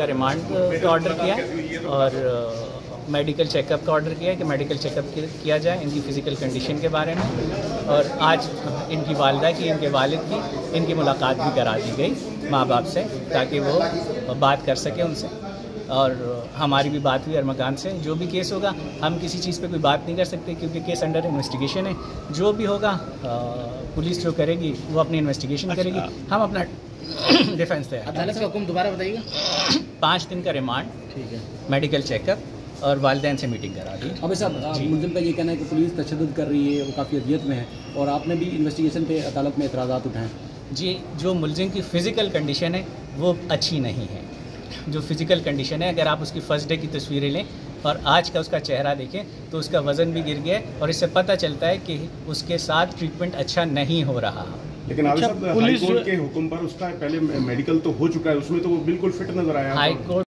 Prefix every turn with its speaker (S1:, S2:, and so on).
S1: का रिमांड का ऑर्डर किया है और मेडिकल चेकअप का ऑर्डर किया है कि मेडिकल चेकअप किया जाए इनकी फ़िज़िकल कंडीशन के बारे में। और आज इनकी वालिदा की, इनके वालिद की, इनकी मुलाकात भी करा दी गई माँ बाप से, ताकि वो बात कर सकें उनसे। और हमारी भी बात हुई अरमकान से। जो भी केस होगा, हम किसी चीज़ पे कोई बात नहीं कर सकते क्योंकि केस अंडर इन्वेस्टिगेशन है। जो भी होगा पुलिस जो करेगी वो अपनी इन्वेस्टिगेशन करेगी, हम अपना डिफेंस तैयार।
S2: अदालत का हुक्म दोबारा बताइएगा।
S1: 5 दिन का रिमांड, ठीक है, मेडिकल चेकअप और वालिदैन से मीटिंग करा दी।
S3: अब साहब, मुलजिम का ये कहना है कि पुलिस तशद्दुद कर रही है, वो काफ़ी अजियत में है, और आपने भी इन्वेस्टिगेशन पे अदालत में एतराज़ात उठाए।
S1: जी, जो मुलजिम की फ़िज़िकल कंडीशन है वो अच्छी नहीं है। जो फ़िज़िकल कंडीशन है, अगर आप उसकी फ़र्स्ट डे की तस्वीरें लें और आज का उसका चेहरा देखें तो उसका वज़न भी गिर गया है और इससे पता चलता है कि उसके साथ ट्रीटमेंट अच्छा नहीं हो रहा।
S4: लेकिन हाई कोर्ट के हुक्म पर उसका पहले मेडिकल तो हो चुका है, उसमें तो वो बिल्कुल फिट नजर आया।
S1: High court